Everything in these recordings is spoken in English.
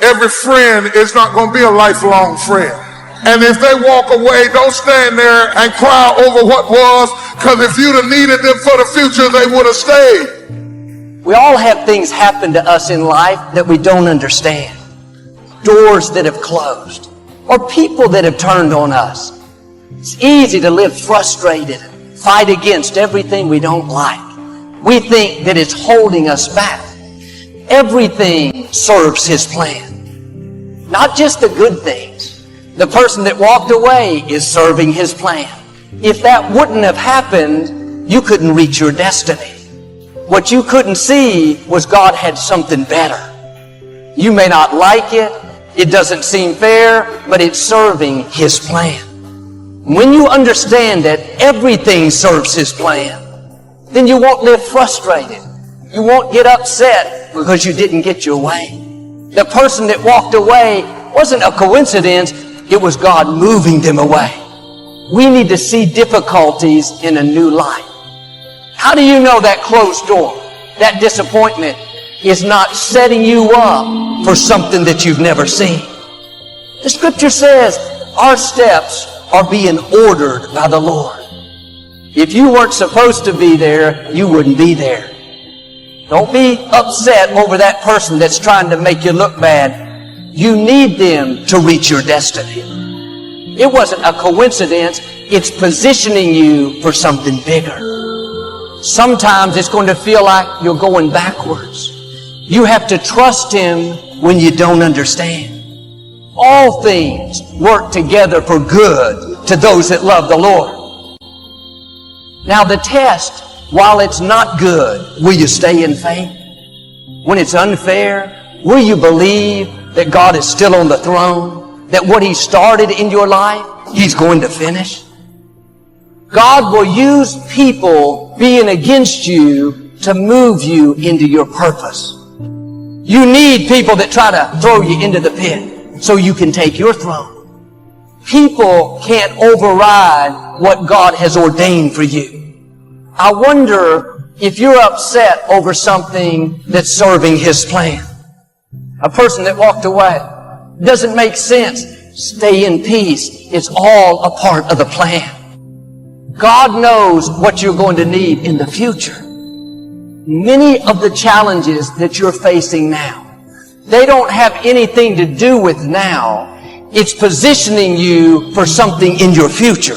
every friend is not going to be a lifelong friend. And if they walk away, don't stand there and cry over what was, because if you'd have needed them for the future, they would have stayed. We all have things happen to us in life that we don't understand. Doors that have closed, or people that have turned on us. It's easy to live frustrated, fight against everything we don't like. We think that it's holding us back. Everything serves His plan. Not just the good things. The person that walked away is serving His plan. If that wouldn't have happened, you couldn't reach your destiny. What you couldn't see was God had something better. You may not like it. It doesn't seem fair, but it's serving His plan. When you understand that everything serves His plan, then you won't live frustrated. You won't get upset because you didn't get your way. The person that walked away wasn't a coincidence. It was God moving them away. We need to see difficulties in a new light. How do you know that closed door, that disappointment, is not setting you up for something that you've never seen? The Scripture says our steps are being ordered by the Lord. If you weren't supposed to be there, you wouldn't be there. Don't be upset over that person that's trying to make you look bad. You need them to reach your destiny. It wasn't a coincidence. It's positioning you for something bigger. Sometimes it's going to feel like you're going backwards. You have to trust Him when you don't understand. All things work together for good to those that love the Lord. Now the test, while it's not good, will you stay in faith? When it's unfair, will you believe that God is still on the throne? That what He started in your life, He's going to finish? God will use people being against you to move you into your purpose. You need people that try to throw you into the pit so you can take your throne. People can't override what God has ordained for you. I wonder if you're upset over something that's serving His plan. A person that walked away. Doesn't make sense. Stay in peace. It's all a part of the plan. God knows what you're going to need in the future. Many of the challenges that you're facing now, they don't have anything to do with now. It's positioning you for something in your future.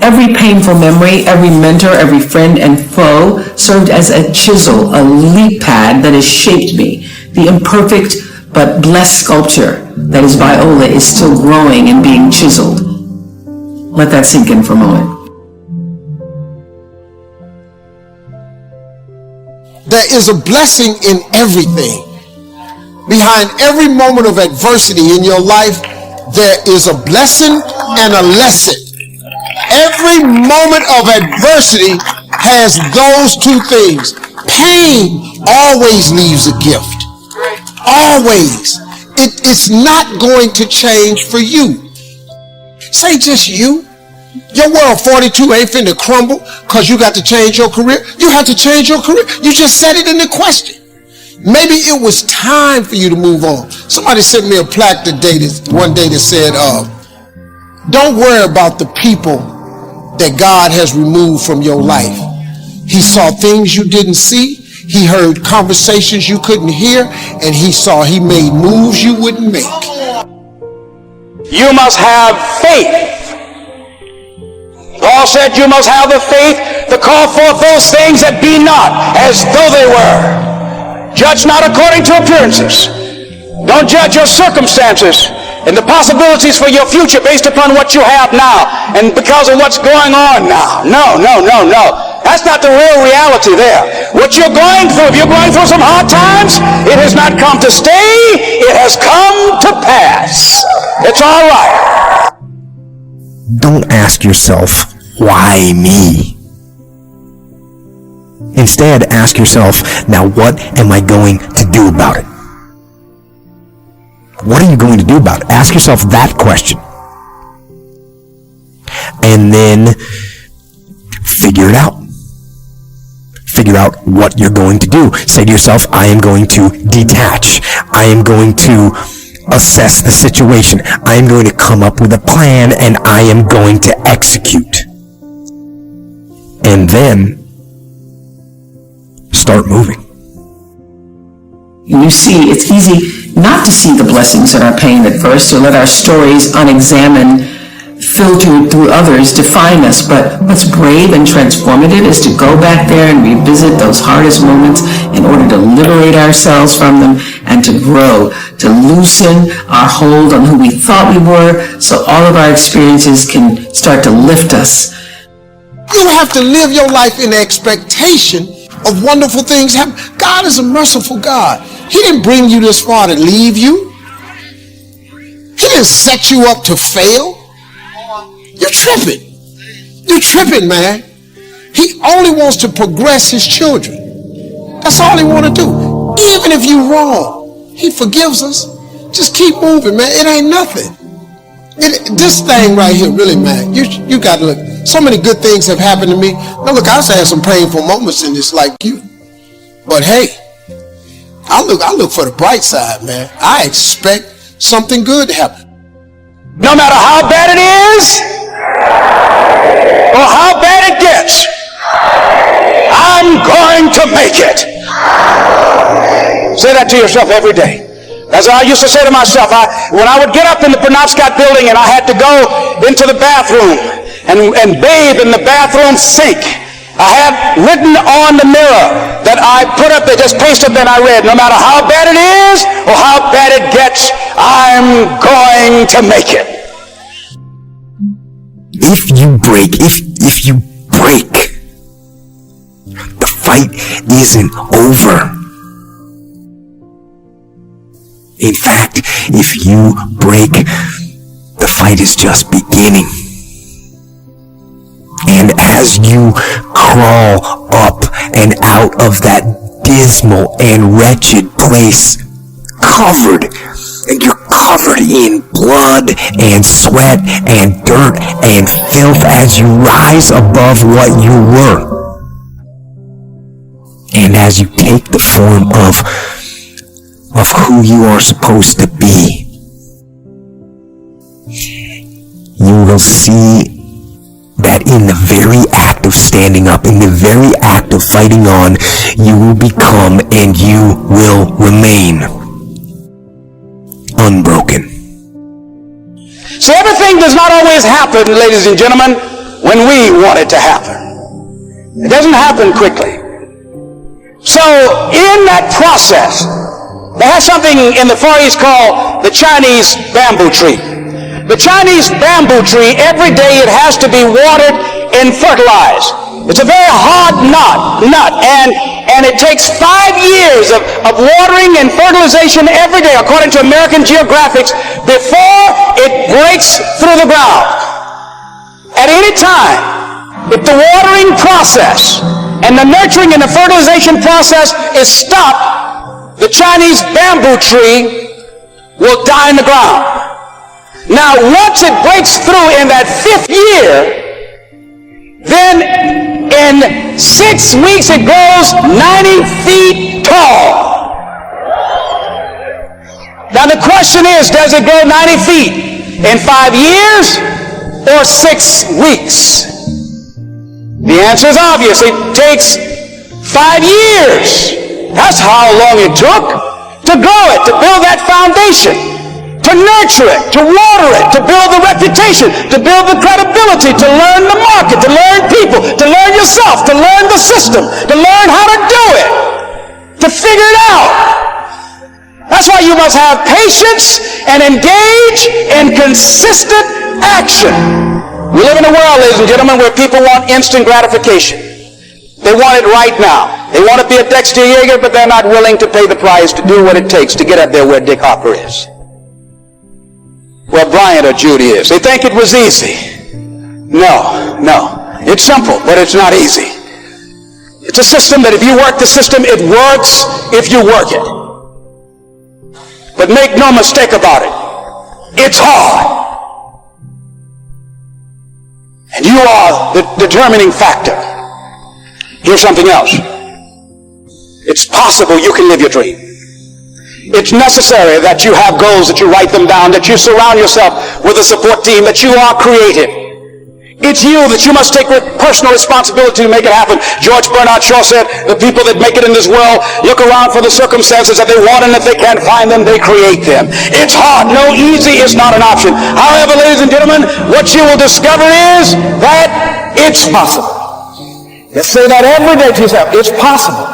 Every painful memory, every mentor, every friend and foe served as a chisel, a leap pad that has shaped me. The imperfect but blessed sculpture that is Viola is still growing and being chiseled. Let that sink in for a moment. There is a blessing in everything. Behind every moment of adversity in your life, there is a blessing and a lesson. Every moment of adversity has those two things. Pain always leaves a gift. Always. It's not going to change for you. Say just you. Your world 42 ain't finna crumble because you got to change your career. You have to change your career. You just said it in the question. Maybe it was time for you to move on. Somebody sent me a plaque one day that said, don't worry about the people that God has removed from your life. He saw things you didn't see. He heard conversations you couldn't hear. And he made moves you wouldn't make. You must have faith. Paul said you must have the faith to call forth those things that be not as though they were. Judge not according to appearances. Don't judge your circumstances and the possibilities for your future based upon what you have now and because of what's going on now. No. That's not the real reality there. What you're going through, if you're going through some hard times, it has not come to stay. It has come to pass. It's all right. Don't ask yourself, why me? Instead, ask yourself, now what am I going to do about it? What are you going to do about it? Ask yourself that question. And then figure it out. Figure out what you're going to do. Say to yourself, I am going to detach. I am going to assess the situation. I am going to come up with a plan, and I am going to execute. And then start moving. You see, it's easy not to see the blessings in our pain at first, to let our stories unexamined, filtered through others, define us. But what's brave and transformative is to go back there and revisit those hardest moments in order to liberate ourselves from them and to grow, to loosen our hold on who we thought we were, so all of our experiences can start to lift us. You don't have to live your life in expectation of wonderful things happening. God is a merciful God. He didn't bring you this far to leave you. He didn't set you up to fail. You're tripping. You're tripping, man. He only wants to progress his children. That's all he wants to do. Even if you're wrong, he forgives us. Just keep moving, man. It ain't nothing. This thing right here, really, man, you got to look. So many good things have happened to me. Now, look, I've had some painful moments in this like you. But hey, I look for the bright side, man. I expect something good to happen. No matter how bad it is or how bad it gets, I'm going to make it. Say that to yourself every day. That's what I used to say to myself. When I would get up in the Penobscot building and I had to go into the bathroom and bathe in the bathroom sink, I had written on the mirror that I put up there, just pasted that I read, no matter how bad it is or how bad it gets, I'm going to make it. If you break, the fight isn't over. In fact, if you break, the fight is just beginning. And as you crawl up and out of that dismal and wretched place, you're covered in blood and sweat and dirt and filth as you rise above what you were. And as you take the form of who you are supposed to be, you will see that in the very act of standing up, in the very act of fighting on, you will become and you will remain unbroken. See, everything does not always happen, ladies and gentlemen, when we want it to happen. It doesn't happen quickly. So, in that process, they have something in the Far East called the Chinese bamboo tree. The Chinese bamboo tree, every day it has to be watered and fertilized. It's a very hard nut, and it takes 5 years of watering and fertilization every day, according to American Geographics, before it breaks through the ground. At any time, if the watering process and the nurturing and the fertilization process is stopped, the Chinese bamboo tree will die in the ground. Now, once it breaks through in that 5th year, then in 6 weeks it grows 90 feet tall. Now, the question is, does it grow 90 feet in 5 years or 6 weeks? The answer is obvious. It takes 5 years. That's how long it took to grow it, to build that foundation, to nurture it, to water it, to build the reputation, to build the credibility, to learn the market, to learn people, to learn yourself, to learn the system, to learn how to do it, to figure it out. That's why you must have patience and engage in consistent action. We live in a world, ladies and gentlemen, where people want instant gratification. They want it right now. They want to be a Dexter Yeager, but they're not willing to pay the price to do what it takes to get up there where Dick Harper is, where Bryant or Judy is. They think it was easy. No. It's simple, but it's not easy. It's a system that if you work the system, it works if you work it. But make no mistake about it, it's hard. And you are the determining factor. Here's something else. It's possible you can live your dream. It's necessary that you have goals, that you write them down, that you surround yourself with a support team, that you are creative. It's you that you must take personal responsibility to make it happen. George Bernard Shaw said, the people that make it in this world look around for the circumstances that they want, and if they can't find them, they create them. It's hard. No, easy is not an option. However, ladies and gentlemen, what you will discover is that it's possible. Let's say that every day to yourself. It's possible.